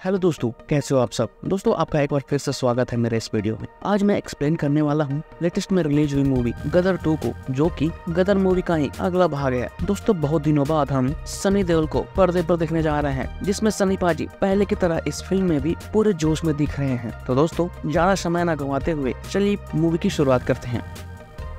Hello दोस्तों, कैसे हो आप सब। दोस्तों, आपका एक बार फिर से स्वागत है मेरे इस वीडियो में। आज मैं एक्सप्लेन करने वाला हूँ लेटेस्ट में रिलीज हुई मूवी गदर 2 को, जो कि गदर मूवी का ही अगला भाग है। दोस्तों, बहुत दिनों बाद हम सनी देओल को पर्दे पर देखने जा रहे हैं, जिसमें सनी पाजी पहले की तरह इस फिल्म में भी पूरे जोश में दिख रहे हैं। तो दोस्तों, ज्यादा समय न गंवाते हुए चलिए मूवी की शुरुआत करते हैं।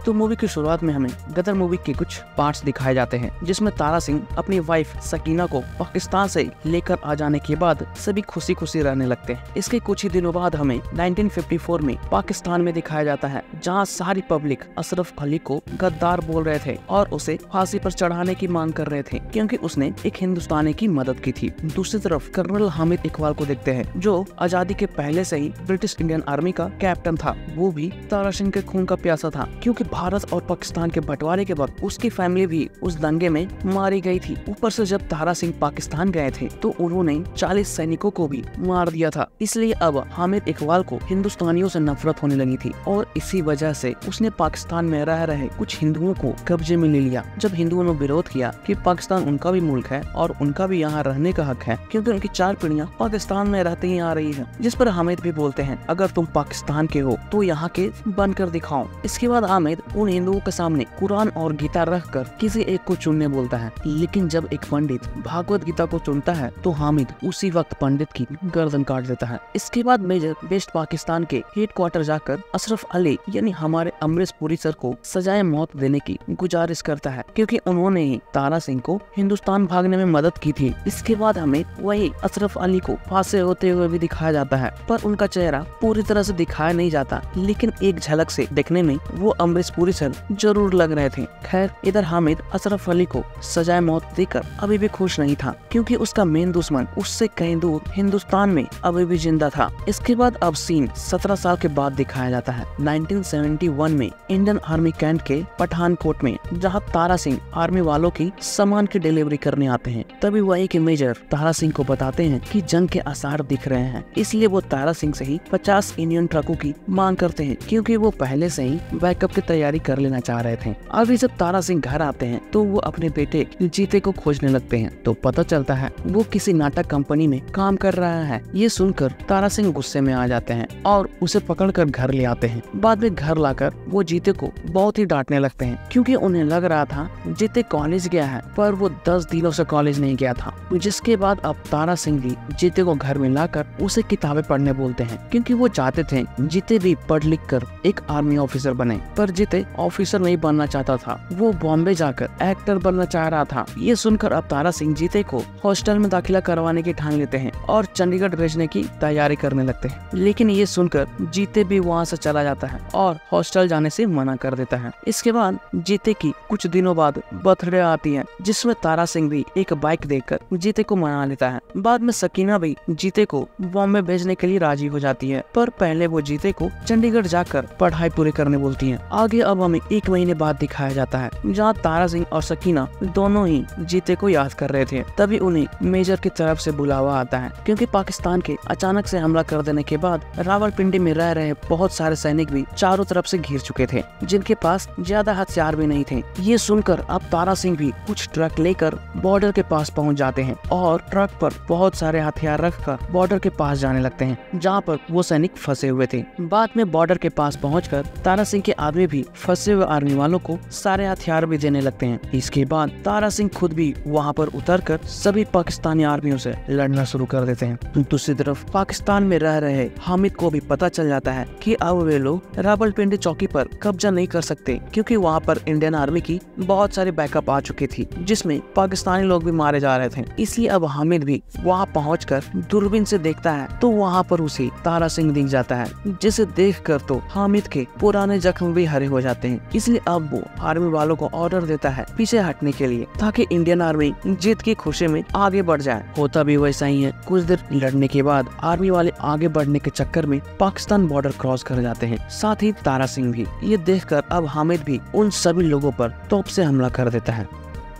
तो मूवी की शुरुआत में हमें गदर मूवी के कुछ पार्ट्स दिखाए जाते हैं, जिसमें तारा सिंह अपनी वाइफ सकीना को पाकिस्तान से लेकर आ जाने के बाद सभी खुशी खुशी रहने लगते हैं। इसके कुछ ही दिनों बाद हमें 1954 में पाकिस्तान में दिखाया जाता है, जहां सारी पब्लिक अशरफ अली को गद्दार बोल रहे थे और उसे फांसी पर चढ़ाने की मांग कर रहे थे, क्योंकि उसने एक हिंदुस्तानी की मदद की थी। दूसरी तरफ कर्नल हामिद इकबाल को देखते हैं, जो आजादी के पहले से ही ब्रिटिश इंडियन आर्मी का कैप्टन था। वो भी तारा सिंह के खून का प्यासा था, क्योंकि भारत और पाकिस्तान के बंटवारे के वक्त उसकी फैमिली भी उस दंगे में मारी गई थी। ऊपर से जब तारा सिंह पाकिस्तान गए थे तो उन्होंने 40 सैनिकों को भी मार दिया था। इसलिए अब हामिद इकबाल को हिंदुस्तानियों से नफरत होने लगी थी और इसी वजह से उसने पाकिस्तान में रह रहे कुछ हिंदुओं को कब्जे में ले लिया। जब हिंदुओं ने विरोध किया कि पाकिस्तान उनका भी मुल्क है और उनका भी यहाँ रहने का हक है, क्योंकि उनकी 4 पीढ़ियां पाकिस्तान में रहते ही आ रही है। जिस पर हामिद भी बोलते हैं, अगर तुम पाकिस्तान के हो तो यहाँ के बनकर दिखाओ। इसके बाद हामिद उन हिंदुओं के सामने कुरान और गीता रखकर किसी एक को चुनने बोलता है, लेकिन जब एक पंडित भागवत गीता को चुनता है तो हामिद उसी वक्त पंडित की गर्दन काट देता है। इसके बाद मेजर वेस्ट पाकिस्तान के हेडक्वार्टर जाकर अशरफ अली यानी हमारे अमरीश पुरी सर को सजाए मौत देने की गुजारिश करता है, क्योंकि उन्होंने ही तारा सिंह को हिंदुस्तान भागने में मदद की थी। इसके बाद हमें वही अशरफ अली को फांसे होते हुए भी दिखाया जाता है, पर उनका चेहरा पूरी तरह से दिखाया नहीं जाता, लेकिन एक झलक से देखने में वो अमरीश पुरी सर जरूर लग रहे थे। खैर, इधर हामिद अशरफ अली को सजाए मौत देकर अभी भी खुश नहीं था, क्योंकि उसका मेन दुश्मन उससे कहीं दूर हिंदुस्तान में अभी भी जिंदा था। इसके बाद अब सीन 17 साल के बाद दिखाया जाता है, 1971 में इंडियन आर्मी कैंट के पठानकोट में, जहां तारा सिंह आर्मी वालों की सामान की डिलीवरी करने आते हैं। तभी वही के मेजर तारा सिंह को बताते हैं कि जंग के आसार दिख रहे हैं, इसलिए वो तारा सिंह से ही 50 इंडियन ट्रकों की मांग करते हैं, क्योंकि वो पहले से ही बैकअप की तैयारी कर लेना चाह रहे थे। अभी जब तारा सिंह घर आते हैं तो वो अपने बेटे जीते को खोजने लगते हैं, तो पता चलता है वो किसी नाटक कंपनी में काम कर रहा है। ये सुनकर तारा सिंह गुस्से में आ जाते हैं और उसे पकड़कर घर ले आते हैं। बाद में घर लाकर वो जीते को बहुत ही डांटने लगते हैं, क्योंकि उन्हें लग रहा था जीते कॉलेज गया है, पर वो 10 दिनों से कॉलेज नहीं गया था। जिसके बाद अब तारा सिंह भी जीते को घर में लाकर उसे किताबें पढ़ने बोलते हैं, क्योंकि वो चाहते थे जीते भी पढ़ लिख कर एक आर्मी ऑफिसर बने। पर जीते ऑफिसर नहीं बनना चाहता था, वो बॉम्बे जाकर एक्टर बनना चाह रहा था। ये सुनकर अब तारा सिंह जीते को हॉस्टल में दाखिला करवाने की ठान लेते हैं और चंडीगढ़ भेजने की तैयारी करने लगते हैं, लेकिन ये सुनकर जीते भी वहाँ से चला जाता है और हॉस्टल जाने से मना कर देता है। इसके बाद जीते की कुछ दिनों बाद बर्थडे आती है, जिसमें तारा सिंह भी एक बाइक देकर जीते को मना लेता है। बाद में सकीना भी जीते को बॉम्बे भेजने के लिए राजी हो जाती है, पर पहले वो जीते को चंडीगढ़ जाकर पढ़ाई पूरी करने बोलती है। आगे अब हमें 1 महीने बाद दिखाया जाता है, जहाँ तारा सिंह और सकीना दोनों ही जीते को याद कर रहे थे। तभी उन्हें मेजर की तरफ से बुलावा आता है, क्योंकि पाकिस्तान के अचानक से हमला कर देने के बाद रावलपिंडी में रह रहे बहुत सारे सैनिक भी चारों तरफ से घिर चुके थे, जिनके पास ज्यादा हथियार भी नहीं थे। ये सुनकर अब तारा सिंह भी कुछ ट्रक लेकर बॉर्डर के पास पहुँच जाते हैं और ट्रक पर बहुत सारे हथियार रखकर बॉर्डर के पास जाने लगते हैं, जहाँ पर वो सैनिक फंसे हुए थे। बाद में बॉर्डर के पास पहुँचकर तारा सिंह के आदमी भी फंसे हुए आर्मी वालों को सारे हथियार भी देने लगते हैं। इसके बाद तारा सिंह खुद भी वहां पर उतरकर सभी पाकिस्तानी आर्मियों से लड़ना शुरू कर देते हैं। दूसरी तरफ पाकिस्तान में रह रहे हामिद को भी पता चल जाता है कि अब वे लोग रावलपिंडी चौकी पर कब्जा नहीं कर सकते, क्योंकि वहां पर इंडियन आर्मी की बहुत सारी बैकअप आ चुकी थी, जिसमें पाकिस्तानी लोग भी मारे जा रहे थे। इसलिए अब हामिद भी वहाँ पहुँचकर दूरबीन से देखता है तो वहाँ पर उसे तारा सिंह दिख जाता है, जिसे देखकर तो हामिद के पुराने जख्म भी हरे हो जाते हैं। इसलिए अब वो आर्मी वालों को ऑर्डर देता है पीछे हटने के लिए, ताकि इंडियन आर्मी जीत की खुशी में आगे बढ़ जाए। होता भी वैसा ही है। कुछ देर लड़ने के बाद आर्मी वाले आगे बढ़ने के चक्कर में पाकिस्तान बॉर्डर क्रॉस कर जाते हैं, साथ ही तारा सिंह भी। ये देखकर अब हामिद भी उन सभी लोगों पर तोप से हमला कर देता है।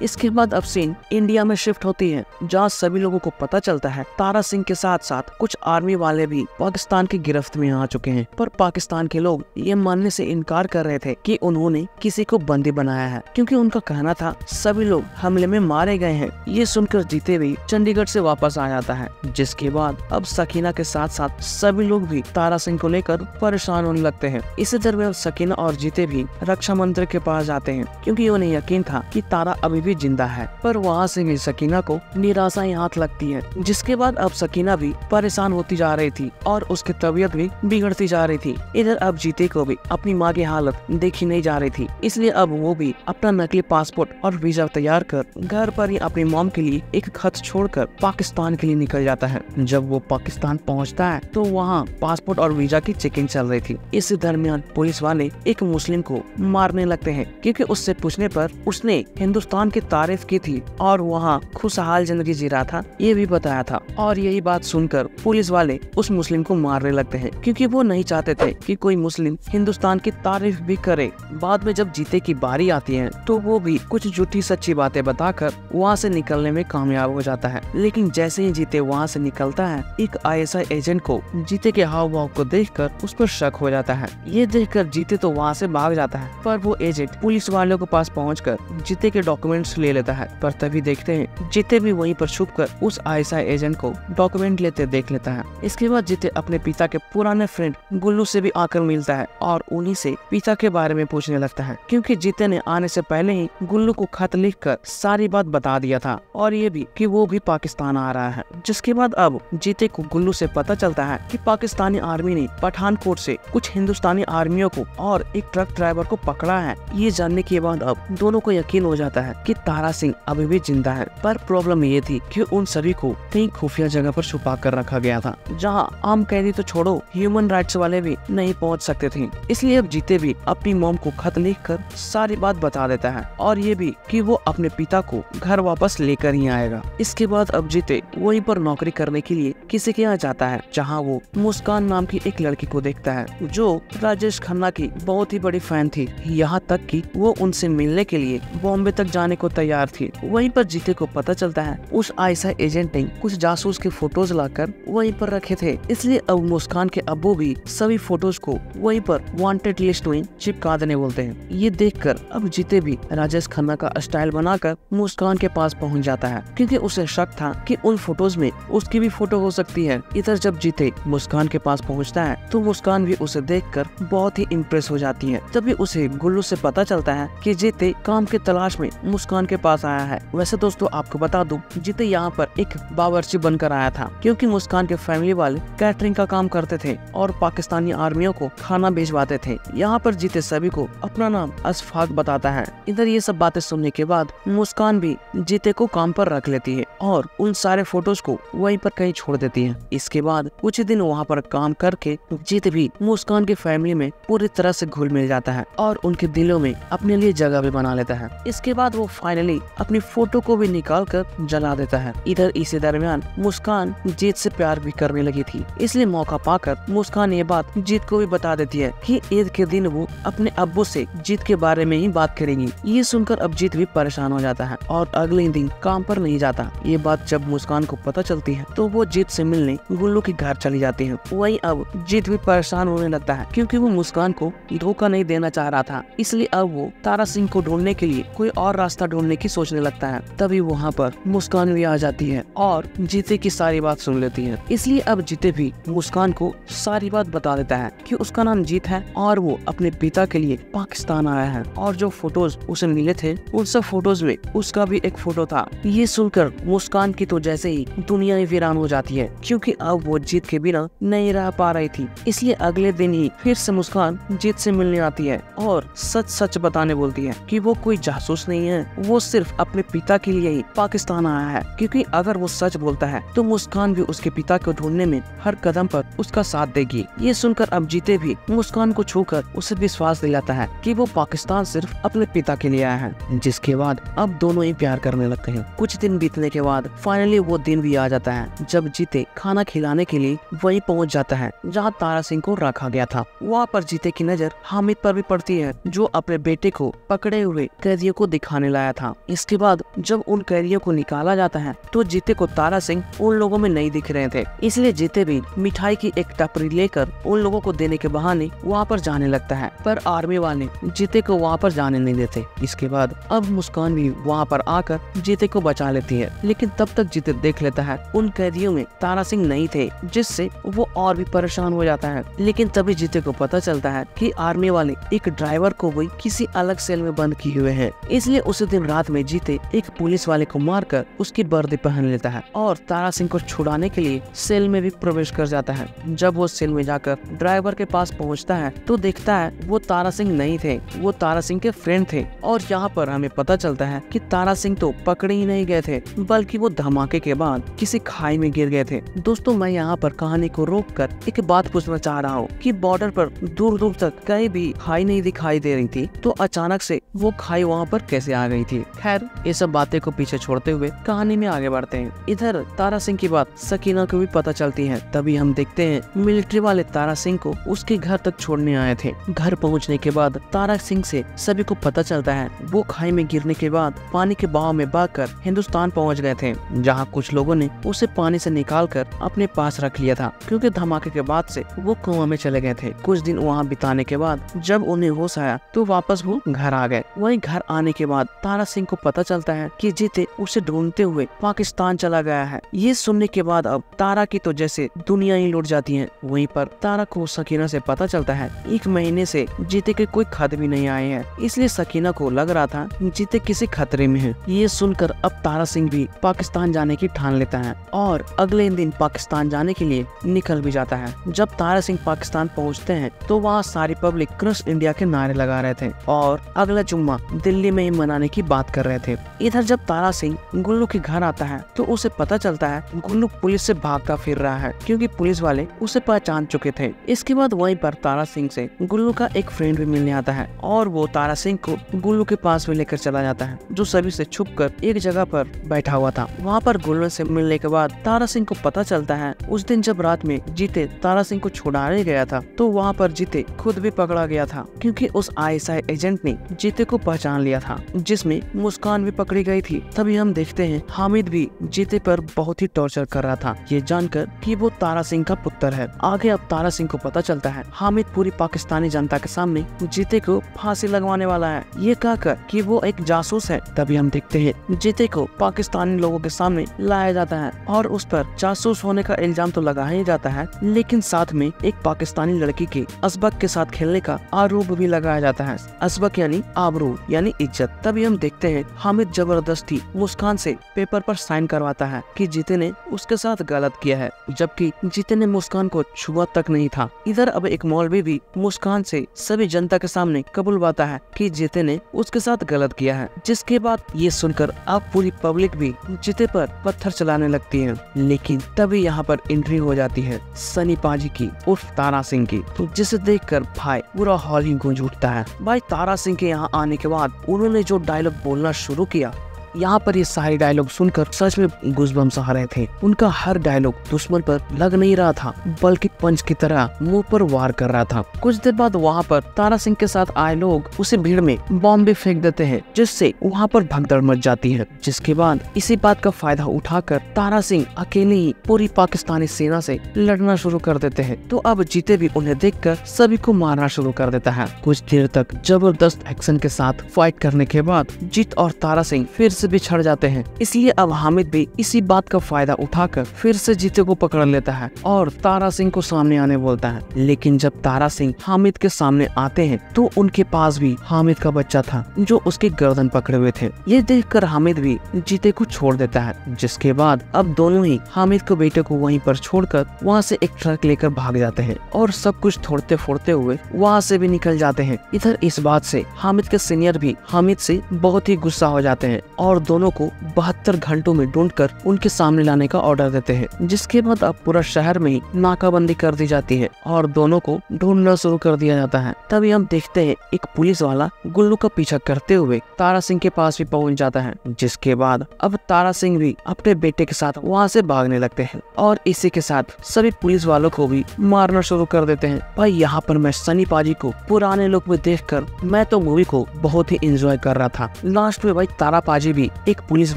इसके बाद अब सीन इंडिया में शिफ्ट होती है, जहाँ सभी लोगों को पता चलता है तारा सिंह के साथ साथ कुछ आर्मी वाले भी पाकिस्तान की गिरफ्त में आ चुके हैं। पर पाकिस्तान के लोग ये मानने से इनकार कर रहे थे कि उन्होंने किसी को बंदी बनाया है, क्योंकि उनका कहना था सभी लोग हमले में मारे गए हैं। ये सुनकर जीते भी चंडीगढ़ से वापस आ जाता है, जिसके बाद अब सकीना के साथ साथ सभी लोग भी तारा सिंह को लेकर परेशान होने लगते हैं। इसी दरमियान सकीना और जीते भी रक्षा मंत्री के पास जाते हैं, क्योंकि उन्हें यकीन था कि तारा अभी भी जिंदा है। पर वहाँ से भी सकीना को निराशा ही हाथ लगती है, जिसके बाद अब सकीना भी परेशान होती जा रही थी और उसकी तबीयत भी बिगड़ती जा रही थी। इधर अब जीते को भी अपनी माँ की हालत देखी नहीं जा रही थी, इसलिए अब वो भी अपना नकली पासपोर्ट और वीजा तैयार कर घर पर ही अपनी मॉम के लिए एक खत छोड़कर पाकिस्तान के लिए निकल जाता है। जब वो पाकिस्तान पहुंचता है तो वहाँ पासपोर्ट और वीजा की चेकिंग चल रही थी। इस दरमियान पुलिस वाले एक मुस्लिम को मारने लगते हैं, क्योंकि उससे पूछने पर उसने हिंदुस्तान की तारीफ की थी और वहाँ खुशहाल जिंदगी जी रहा था, ये भी बताया था। और यही बात सुनकर पुलिस वाले उस मुस्लिम को मारने लगते हैं, क्योंकि वो नहीं चाहते थे कि कोई मुस्लिम हिंदुस्तान की तारीफ भी करे। बाद में जब जीते की बारी आती है तो वो भी कुछ झूठी सच्ची बातें बताकर वहाँ से निकलने में कामयाब हो जाता है। लेकिन जैसे ही जीते वहाँ से निकलता है, एक ISI एजेंट को जीते के हाव भाव को देखकर उस पर शक हो जाता है। ये देखकर जीते तो वहाँ से भाग जाता है, पर वो एजेंट पुलिस वालों के पास पहुंचकर जीते के डॉक्यूमेंट्स ले लेता है। पर तभी देखते हैं जीते भी वहीं पर छुपकर उस ISI एजेंट को डॉक्यूमेंट लेते देख लेता है। इसके बाद जीते अपने पिता के पुराने फ्रेंड गुल्लू से भी आकर मिलता है और उन्हीं से पिता के बारे में पूछने लगता है, क्योंकि जीते ने आने से पहले ही गुल्लू को खत लिखकर सारी बात बता दिया था, और ये भी कि वो भी पाकिस्तान आ रहा है। जिसके बाद अब जीते को गुल्लू से पता चलता है कि पाकिस्तानी आर्मी ने पठानकोट से कुछ हिंदुस्तानी आर्मियों को और एक ट्रक ड्राइवर को पकड़ा है। ये जानने के बाद अब दोनों को यकीन हो जाता है कि तारा सिंह अभी भी जिंदा है। पर प्रॉब्लम ये थी कि उन सभी को कहीं खुफिया जगह पर छुपा कर रखा गया था, जहां आम कैदी तो छोड़ो ह्यूमन राइट्स वाले भी नहीं पहुंच सकते थे। इसलिए अब जीते भी अपनी मॉम को खत लिखकर सारी बात बता देता है, और ये भी कि वो अपने पिता को घर वापस लेकर ही आएगा। इसके बाद अब जीते वहीं पर नौकरी करने के लिए किसी के यहाँ जाता है, जहाँ वो मुस्कान नाम की एक लड़की को देखता है, जो राजेश खन्ना की बहुत ही बड़ी फैन थी। यहाँ तक कि वो उनसे मिलने के लिए बॉम्बे तक जाने को तैयार थी। वहीं पर जीते को पता चलता है उस ISI एजेंट ने कुछ जासूस के फोटोज लाकर वहीं पर रखे थे, इसलिए अब मुस्कान के अब्बू भी सभी फोटोज को वहीं पर वांटेड लिस्ट में चिपका देने बोलते हैं। ये देखकर अब जीते भी राजेश खन्ना का स्टाइल बनाकर मुस्कान के पास पहुंच जाता है, क्योंकि उसे शक था कि उन फोटोज में उसकी भी फोटो हो सकती है। इधर जब जीते मुस्कान के पास पहुंचता है तो मुस्कान भी उसे देखकर बहुत ही इम्प्रेस हो जाती है। तभी उसे गुल्लू से पता चलता है कि जीते काम के तलाश में मुस्कान के पास आया है। वैसे दोस्तों आपको बता दूं, जीते यहाँ पर एक बावर्ची बनकर आया था, क्योंकि मुस्कान के फैमिली वाले कैटरिंग का काम करते थे और पाकिस्तानी आर्मियों को खाना भिजवाते थे। यहाँ पर जीते सभी को अपना नाम अशफाक बताता है। इधर ये सब बातें सुनने के बाद मुस्कान भी जीते को काम पर रख लेती है और उन सारे फोटोज को वहीं पर कहीं छोड़ देती है। इसके बाद कुछ दिन वहाँ पर काम करके जीते भी मुस्कान की फैमिली में पूरी तरह से घुल मिल जाता है और उनके दिलों में अपने लिए जगह भी बना लेता है। इसके बाद वो फाइनली अपनी फोटो को भी निकाल कर जला देता है। इधर इसी दरमियान मुस्कान जीत से प्यार भी करने लगी थी, इसलिए मौका पाकर मुस्कान ये बात जीत को भी बता देती है कि ईद के दिन वो अपने अब्बू से जीत के बारे में ही बात करेंगी। ये सुनकर अब जीत भी परेशान हो जाता है और अगले दिन काम पर नहीं जाता। ये बात जब मुस्कान को पता चलती है तो वो जीत से मिलने गुल्लू के घर चली जाती है। वहीं अब जीत भी परेशान होने लगता है, क्योंकि वो मुस्कान को धोखा नहीं देना चाह रहा था। इसलिए अब वो तारा सिंह को ढूंढने के लिए कोई और रास्ता ढूंढने की सोचने लगता है। तभी वहाँ पर मुस्कान भी आ जाती है और जीते की सारी बात सुन लेती है। इसलिए अब जीते भी मुस्कान को सारी बात बता देता है कि उसका नाम जीत है और वो अपने पिता के लिए पाकिस्तान आया है, और जो फोटोज उसे मिले थे उन सब फोटोज में उसका भी एक फोटो था। ये सुनकर मुस्कान की तो जैसे ही दुनिया ही वीरान हो जाती है, क्योंकि अब वो जीत के बिना नहीं रह पा रही थी। इसलिए अगले दिन ही फिर से मुस्कान जीत से मिलने आती है और सच सच बताने बोलती है कि वो कोई जासूस नहीं है, वो सिर्फ अपने पिता के लिए ही पाकिस्तान आया है। क्योंकि अगर वो सच बोलता है तो मुस्कान भी उसके पिता को ढूंढने में हर कदम पर उसका साथ देगी। ये सुनकर अब जीते भी मुस्कान को छूकर उसे विश्वास दिलाता है कि वो पाकिस्तान सिर्फ अपने पिता के लिए आया है। जिसके बाद अब दोनों ही प्यार करने लगते हैं। कुछ दिन बीतने के बाद फाइनली वो दिन भी आ जाता है जब जीते खाना खिलाने के लिए वहीं पहुंच जाता है जहां तारा सिंह को रखा गया था। वहाँ पर जीते की नजर हामिद पर भी पड़ती है, जो अपने बेटे को पकड़े हुए कैदियों को दिखाने लाया था। इसके बाद जब उन कैदियों को निकाला जाता है तो जीते को तारा सिंह उन लोगों में नहीं दिख रहे थे, इसलिए जीते भी मिठाई की एक टपरी लेकर उन लोगों को देने के बहाने वहाँ पर जाने लगता है, पर आर्मी वाले जीते को वहाँ पर जाने नहीं देते। इसके बाद अब मुस्कान भी वहाँ पर आकर जीते को बचा लेती है, लेकिन तब तक जीते देख लेता है उन कैदियों में तारा सिंह नहीं थे, जिससे वो और भी परेशान हो जाता है। लेकिन तभी जीते को पता चलता है कि आर्मी वाले एक ड्राइवर को भी किसी अलग सेल में बंद किए हुए हैं, इसलिए उसी दिन रात में जीते एक पुलिस वाले को मारकर उसकी वर्दी पहन लेता है और तारा सिंह को छुड़ाने के लिए सेल में भी प्रवेश कर जाता है। जब वो सेल में जाकर ड्राइवर के पास पहुंचता है तो देखता है वो तारा सिंह नहीं थे, वो तारा सिंह के फ्रेंड थे। और यहाँ पर हमें पता चलता है कि तारा सिंह तो पकड़े ही नहीं गए थे, बल्कि वो धमाके के बाद किसी खाई में गिर गए थे। दोस्तों, मैं यहाँ पर कहानी को रोककर एक बात पूछना चाह रहा हूँ कि बॉर्डर पर दूर दूर तक कहीं भी खाई नहीं दिखाई दे रही थी, तो अचानक से वो खाई वहाँ पर कैसे आ गई थी। खैर, ये सब बातें को पीछे छोड़ते हुए कहानी में आगे बढ़ते हैं। इधर तारा सिंह की बात सकीना को भी पता चलती है। तभी हम देखते हैं मिलिट्री वाले तारा सिंह को उसके घर तक छोड़ने आए थे। घर पहुँचने के बाद तारा सिंह से सभी को पता चलता है वो खाई में गिरने के बाद पानी के बहाव में भागकर हिंदुस्तान पहुंच गए थे, जहां कुछ लोगों ने उसे पानी से निकालकर अपने पास रख लिया था, क्योंकि धमाके के बाद से वो कुआं में चले गए थे। कुछ दिन वहां बिताने के बाद जब उन्हें होश आया तो वापस वो घर आ गए। वहीं घर आने के बाद तारा सिंह को पता चलता है कि जीते उसे ढूंढते हुए पाकिस्तान चला गया है। ये सुनने के बाद अब तारा की तो जैसे दुनिया ही लुट जाती है। वहीं पर तारा को सकीना से पता चलता है 1 महीने से जीते के कोई खत भी नहीं आए हैं, इसलिए सकीना को लग रहा था जीते किसी खतरे में है। ये सुनकर अब तारा सिंह भी पाकिस्तान जाने की ठान लेता है और अगले दिन पाकिस्तान जाने के लिए निकल भी जाता है। जब तारा सिंह पाकिस्तान पहुंचते हैं तो वहाँ सारी पब्लिक क्रश इंडिया के नारे लगा रहे थे और अगला जुम्मा दिल्ली में ही मनाने की बात कर रहे थे। इधर जब तारा सिंह गुल्लू के घर आता है तो उसे पता चलता है गुल्लू पुलिस से भागता फिर रहा है, क्योंकि पुलिस वाले उसे पहचान चुके थे। इसके बाद वहीं पर तारा सिंह से गुल्लू का एक फ्रेंड भी मिलने आता है और वो तारा सिंह को गुल्लू के पास भी लेकर चला जाता है, जो सभी से छुपकर एक जगह पर बैठा हुआ था। वहाँ पर गुल्लू से मिलने के बाद तारा सिंह को पता चलता है उस दिन जब रात में जीते तारा सिंह को छुड़ाने गया था तो वहाँ पर जीते खुद भी पकड़ा गया था, क्योंकि उस ISI एजेंट ने जीते को पहचान लिया था, जिसमें मुस्कान भी पकड़ी गई थी। तभी हम देखते हैं हामिद भी जीते पर बहुत ही टॉर्चर कर रहा था, ये जानकर कि वो तारा सिंह का पुत्र है। आगे अब तारा सिंह को पता चलता है हामिद पूरी पाकिस्तानी जनता के सामने जीते को फांसी लगवाने वाला है, ये कहकर कि वो एक जासूस है। तभी हम देखते हैं जीते को पाकिस्तानी लोगों के सामने लाया जाता है और उस पर जासूस होने का इल्जाम तो लगाया ही जाता है, लेकिन साथ में एक पाकिस्तानी लड़की के असबक के साथ खेलने का आरोप भी लगाया जाता है। असबक यानी आबरू यानी इज्जत। तभी हम देखते हैं हामिद जबरदस्ती मुस्कान से पेपर पर साइन करवाता है कि जीते ने उसके साथ गलत किया है, जबकि जीते ने मुस्कान को छुआ तक नहीं था। इधर अब एक मौलवी भी मुस्कान से सभी जनता के सामने कबूलवाता है कि जीते ने उसके साथ गलत किया है, जिसके बाद ये सुनकर अब पूरी पब्लिक भी जीते पर पत्थर चलाने लगती है। लेकिन तभी यहाँ पर एंट्री हो जाती है सनी पाजी की उर्फ तारा सिंह की, तो जिसे देखकर भाई पूरा हॉल ही गूंज उठता है। भाई तारा सिंह के यहाँ आने के बाद उन्होंने जो डायलॉग बोलना शुरू किया, यहाँ पर ये सारे डायलॉग सुनकर सच में गूज़बम्स आ रहे थे। उनका हर डायलॉग दुश्मन पर लग नहीं रहा था, बल्कि पंच की तरह मुंह पर वार कर रहा था। कुछ देर बाद वहाँ पर तारा सिंह के साथ आए लोग उसी भीड़ में बॉम्ब भी फेंक देते हैं, जिससे वहाँ पर भगदड़ मच जाती है। जिसके बाद इसी बात का फायदा उठाकर तारा सिंह अकेले ही पूरी पाकिस्तानी सेना से लड़ना शुरू कर देते हैं। तो अब जीते भी उन्हें देखकर सभी को मारना शुरू कर देता है। कुछ देर तक जबरदस्त एक्शन के साथ फाइट करने के बाद जीत और तारा सिंह फिर से बिछड़ जाते हैं। इसलिए अब हामिद भी इसी बात का फायदा उठाकर फिर से जीते को पकड़ लेता है और तारा सिंह को सामने आने बोलता है। लेकिन जब तारा सिंह हामिद के सामने आते हैं तो उनके पास भी हामिद का बच्चा था, जो उसकी गर्दन पकड़े हुए थे। ये देखकर हामिद भी जीते को छोड़ देता है, जिसके बाद अब दोनों ही हामिद को बेटे को वहीं पर छोड़कर वहाँ से एक ट्रक लेकर भाग जाते हैं और सब कुछ तोड़ते फोड़ते हुए वहाँ से भी निकल जाते हैं। इधर इस बात से हामिद के सीनियर भी हामिद से बहुत ही गुस्सा हो जाते हैं और और दोनों को 72 घंटों में ढूंढकर उनके सामने लाने का ऑर्डर देते हैं। जिसके बाद अब पूरा शहर में ही नाकाबंदी कर दी जाती है और दोनों को ढूंढना शुरू कर दिया जाता है। तभी हम देखते हैं एक पुलिस वाला गुल्लू का पीछा करते हुए तारा सिंह के पास भी पहुंच जाता है। जिसके बाद अब तारा सिंह भी अपने बेटे के साथ वहां से भागने लगते हैं और इसी के साथ सभी पुलिस वालों को भी मारना शुरू कर देते हैं। भाई यहाँ पर मैं सनी पाजी को पुराने लुक में देखकर मैं तो मूवी को बहुत ही एंजॉय कर रहा था। लास्ट में भाई तारा पाजी भी एक पुलिस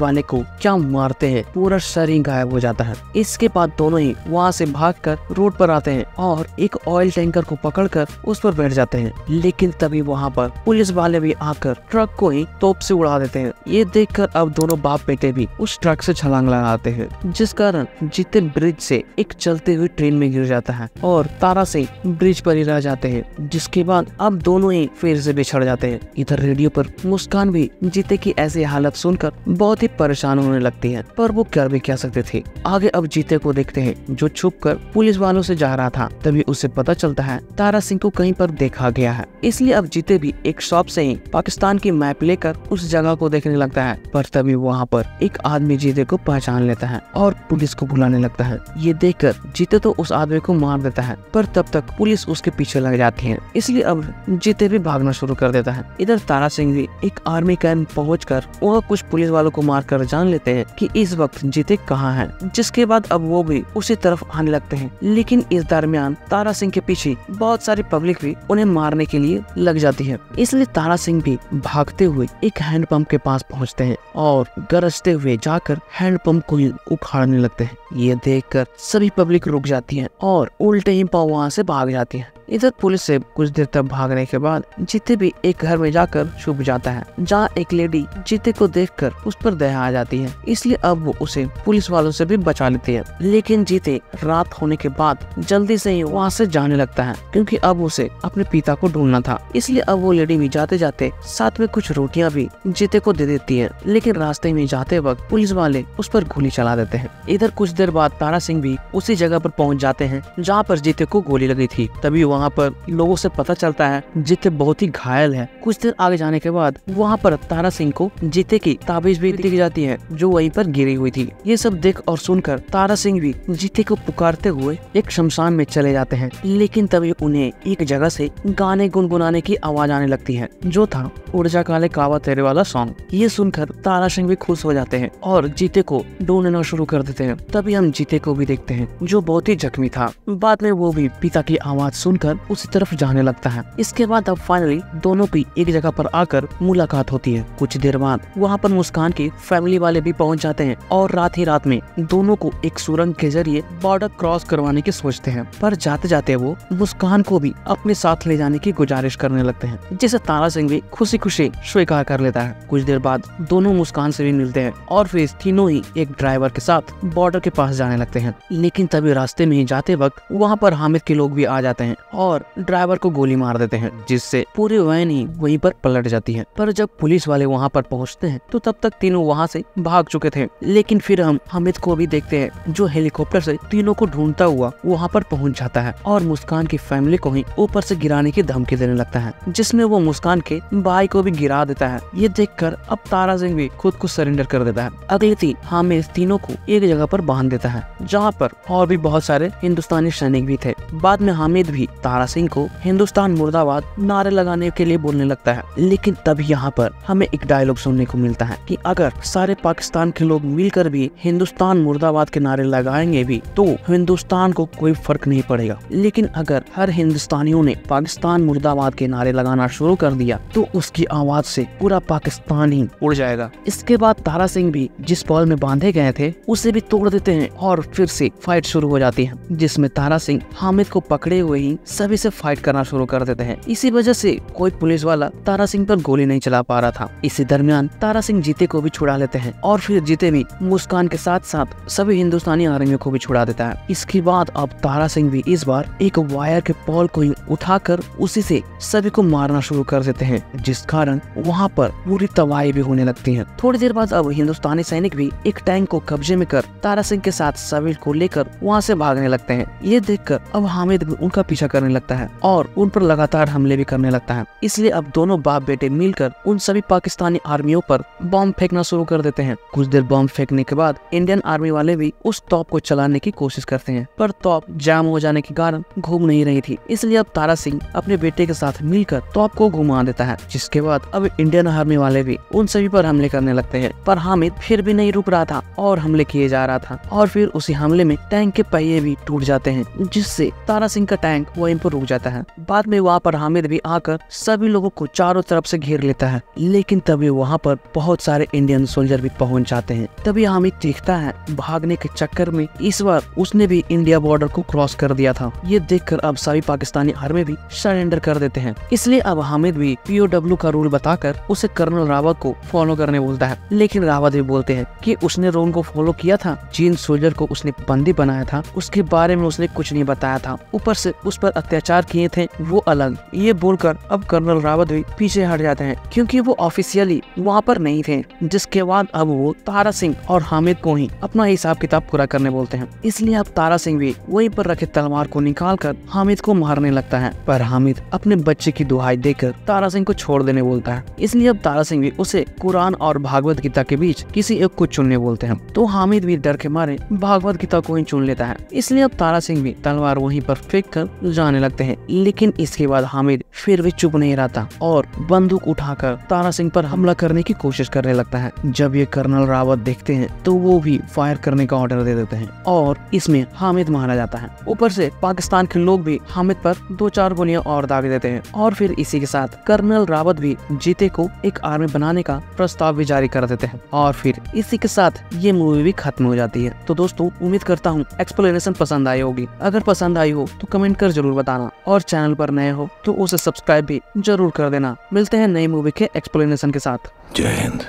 वाले को क्या मारते हैं, पूरा शरीर गायब हो जाता है। इसके बाद दोनों ही वहाँ से भागकर रोड पर आते हैं और एक ऑयल टैंकर को पकड़कर उस पर बैठ जाते हैं। लेकिन तभी वहाँ पर पुलिस वाले भी आकर ट्रक को ही तोप से उड़ा देते हैं। ये देखकर अब दोनों बाप बेटे भी उस ट्रक से छलांग लगाते हैं, जिस कारण जीते ब्रिज से एक चलते हुए ट्रेन में गिर जाता है और तारा सिंह ब्रिज पर ही रह जाते हैं। जिसके बाद अब दोनों ही फिर से बिछड़ जाते हैं। इधर रेडियो पर मुस्कान भी जीते की ऐसी हालत सुनकर बहुत ही परेशान होने लगती है, पर वो कर भी क्या सकते थे। आगे अब जीते को देखते हैं जो छुपकर पुलिस वालों से जा रहा था। तभी उसे पता चलता है तारा सिंह को कहीं पर देखा गया है। इसलिए अब जीते भी एक शॉप से ही पाकिस्तान की मैप लेकर उस जगह को देखने लगता है। पर तभी वहाँ पर एक आदमी जीते को पहचान लेता है और पुलिस को बुलाने लगता है। ये देखकर जीते तो उस आदमी को मार देता है, पर तब तक पुलिस उसके पीछे लग जाती है। इसलिए अब जीते भी भागना शुरू कर देता है। इधर तारा सिंह भी एक आर्मी कैंप पहुंचकर वह कुछ पुलिस वालों को मारकर जान लेते हैं कि इस वक्त जीते कहाँ है। जिसके बाद अब वो भी उसी तरफ आने लगते हैं। लेकिन इस दरमियान तारा सिंह के पीछे बहुत सारी पब्लिक भी उन्हें मारने के लिए लग जाती है। इसलिए तारा सिंह भी भागते हुए एक हैंडपंप के पास पहुंचते हैं और गरजते हुए जाकर हैंडपंप को ही उखाड़ने लगते हैं। ये देखकर सभी पब्लिक रुक जाती है और उल्टे ही पांव वहां से भाग जाती है। इधर पुलिस से कुछ देर तक भागने के बाद जीते भी एक घर में जाकर छुप जाता है, जहाँ एक लेडी जीते को देखकर उस पर दया आ जाती है। इसलिए अब वो उसे पुलिस वालों से भी बचा लेती है। लेकिन जीते रात होने के बाद जल्दी से ही वहाँ से जाने लगता है, क्योंकि अब उसे अपने पिता को ढूंढना था। इसलिए अब वो लेडी भी जाते जाते साथ में कुछ रोटियां भी जीते को दे देती है। लेकिन रास्ते में जाते वक्त पुलिस वाले उस पर गोली चला देते हैं। इधर कुछ देर बाद तारा सिंह भी उसी जगह पर पहुँच जाते हैं जहाँ पर जीते को गोली लगी थी। तभी वहाँ पर लोगों से पता चलता है जीते बहुत ही घायल है। कुछ देर आगे जाने के बाद वहाँ पर तारा सिंह को जीते की ताबीज भी दिख जाती है जो वहीं पर गिरी हुई थी। ये सब देख और सुनकर तारा सिंह भी जीते को पुकारते हुए एक शमशान में चले जाते हैं। लेकिन तभी उन्हें एक जगह से गाने गुनगुनाने की आवाज आने लगती है, जो था उड़जा काले कावा तेरे वाला सॉन्ग। ये सुनकर तारा सिंह भी खुश हो जाते हैं और जीते को ढूंढना शुरू कर देते हैं। तभी हम जीते को भी देखते हैं जो बहुत ही जख्मी था। बाद में वो भी पिता की आवाज सुनकर उसी तरफ जाने लगता है। इसके बाद अब फाइनली दोनों की एक जगह पर आकर मुलाकात होती है। कुछ देर बाद वहाँ पर मुस्कान की फैमिली वाले भी पहुँच जाते हैं और रात ही रात में दोनों को एक सुरंग के जरिए बॉर्डर क्रॉस करवाने की सोचते हैं। पर जाते जाते वो मुस्कान को भी अपने साथ ले जाने की गुजारिश करने लगते हैं, जिसे तारा सिंह भी खुशी खुशी स्वीकार कर लेता है। कुछ देर बाद दोनों मुस्कान से भी मिलते हैं और फिर तीनों ही एक ड्राइवर के साथ बॉर्डर के पास जाने लगते हैं। लेकिन तभी रास्ते में जाते वक्त वहाँ पर हामिद के लोग भी आ जाते हैं और ड्राइवर को गोली मार देते हैं, जिससे पूरी वैन ही वहीं पर पलट जाती है। पर जब पुलिस वाले वहाँ पर पहुँचते हैं तो तब तक तीनों वहाँ से भाग चुके थे। लेकिन फिर हम हामिद को भी देखते हैं जो हेलीकॉप्टर से तीनों को ढूंढता हुआ वहाँ पर पहुँच जाता है और मुस्कान की फैमिली को ही ऊपर से गिराने की धमकी देने लगता है, जिसमें वो मुस्कान के भाई को भी गिरा देता है। ये देखकर अब तारा सिंह भी खुद को सरेंडर कर देता है। अगले दिन हामिद तीनों को एक जगह पर बांध देता है, जहाँ पर और भी बहुत सारे हिंदुस्तानी सैनिक भी थे। बाद में हामिद भी तारा सिंह को हिंदुस्तान मुर्दाबाद नारे लगाने के लिए बोलने लगता है। लेकिन तब यहाँ पर हमें एक डायलॉग सुनने को मिलता है कि अगर सारे पाकिस्तान के लोग मिलकर भी हिंदुस्तान मुर्दाबाद के नारे लगाएंगे भी तो हिंदुस्तान को कोई फर्क नहीं पड़ेगा, लेकिन अगर हर हिंदुस्तानियों ने पाकिस्तान मुर्दाबाद के नारे लगाना शुरू कर दिया तो उसकी आवाज से पूरा पाकिस्तान ही उड़ जाएगा। इसके बाद तारा सिंह भी जिस बॉल में बांधे गए थे उसे भी तोड़ देते हैं और फिर से फाइट शुरू हो जाती है, जिसमें तारा सिंह हामिद को पकड़े हुए ही सभी से फाइट करना शुरू कर देते हैं। इसी वजह से कोई पुलिस वाला तारा सिंह पर गोली नहीं चला पा रहा था। इसी दरमियान तारा सिंह जीते को भी छुड़ा लेते हैं और फिर जीते भी मुस्कान के साथ साथ सभी हिंदुस्तानी आर्मियों को भी छुड़ा देता है। इसके बाद अब तारा सिंह भी इस बार एक वायर के पोल को ही उठाकर उसी से सभी को मारना शुरू कर देते हैं, जिस कारण वहाँ पर पूरी तबाही भी होने लगती है। थोड़ी देर बाद अब हिंदुस्तानी सैनिक भी एक टैंक को कब्जे में कर तारा सिंह के साथ सभी को लेकर वहाँ से भागने लगते हैं। ये देखकर अब हामिद भी उनका पीछा करने लगता है और उन पर लगातार हमले भी करने लगता है। इसलिए अब दोनों बाप बेटे मिलकर उन सभी पाकिस्तानी आर्मियों पर बॉम्ब फेंकना शुरू कर देते हैं। कुछ देर बॉम्ब फेंकने के बाद इंडियन आर्मी वाले भी उस तोप को चलाने की कोशिश करते हैं, पर तोप जाम हो जाने के कारण घूम नहीं रही थी। इसलिए अब तारा सिंह अपने बेटे के साथ मिलकर तोप को घुमा देता है, जिसके बाद अब इंडियन आर्मी वाले भी उन सभी पर हमले करने लगते हैं। पर हामिद फिर भी नहीं रुक रहा था और हमले किए जा रहा था और फिर उसी हमले में टैंक के पहिए भी टूट जाते हैं, जिससे तारा सिंह का टैंक वहीं पर रुक जाता है। बाद में वहाँ पर हामिद भी आकर सभी लोगों को चारों तरफ से घेर लेता है, लेकिन तभी वहाँ पर बहुत सारे इंडियन सोल्जर भी पहुँच जाते हैं। तभी हामिद देखता है भागने के चक्कर में इस बार उसने भी इंडिया बॉर्डर को क्रॉस कर दिया था। ये देखकर अब सभी पाकिस्तानी आर्मी भी सरेंडर कर देते हैं। इसलिए अब हामिद भी POW का रूल बताकर उसे कर्नल रावत को फॉलो करने बोलता है, लेकिन रावत भी बोलते हैं कि उसने रूल को फॉलो किया था, जिन सोल्जर को उसने बंदी बनाया था उसके बारे में उसने कुछ नहीं बताया था, ऊपर से उस पर अत्याचार किए थे वो अलग। ये बोलकर अब कर्नल रावत भी पीछे हट जाते हैं, क्योंकि वो ऑफिशियली वहाँ पर नहीं थे। जिसके बाद अब वो तारा सिंह और हामिद को ही अपना हिसाब किताब पूरा करने बोलते हैं। इसलिए अब तारा सिंह भी वहीं पर रखे तलवार को निकालकर हामिद को मारने लगता है, पर हामिद अपने बच्चे की दुहाई देकर तारा सिंह को छोड़ देने बोलता है। इसलिए अब तारा सिंह भी उसे कुरान और भागवत गीता के बीच किसी एक को चुनने बोलते हैं, तो हामिद भी डर के मारे भागवत गीता को ही चुन लेता है। इसलिए अब तारा सिंह भी तलवार वहीं पर फेंक कर जाने लगते हैं, लेकिन इसके बाद हामिद फिर भी चुप नहीं रहता और बंदूक उठाकर तारा सिंह पर हमला करने की कोशिश करने लगता है। जब ये कर्नल रावत देखते हैं तो वो भी फायर करने का ऑर्डर दे देते हैं और इसमें हामिद मारा जाता है। ऊपर से पाकिस्तान के लोग भी हामिद पर 2-4 गोलियां और दाग देते हैं और फिर इसी के साथ कर्नल रावत भी जीते को एक आर्मी बनाने का प्रस्ताव भी जारी कर देते हैं और फिर इसी के साथ ये मूवी भी खत्म हो जाती है। तो दोस्तों उम्मीद करता हूँ एक्सप्लेनेशन पसंद आई होगी। अगर पसंद आई हो तो कमेंट कर जरूर बताना और चैनल पर नए हो तो उसे सब्सक्राइब भी जरूर कर देना। मिलते हैं नई मूवी के एक्सप्लेनेशन के साथ। जय हिंद।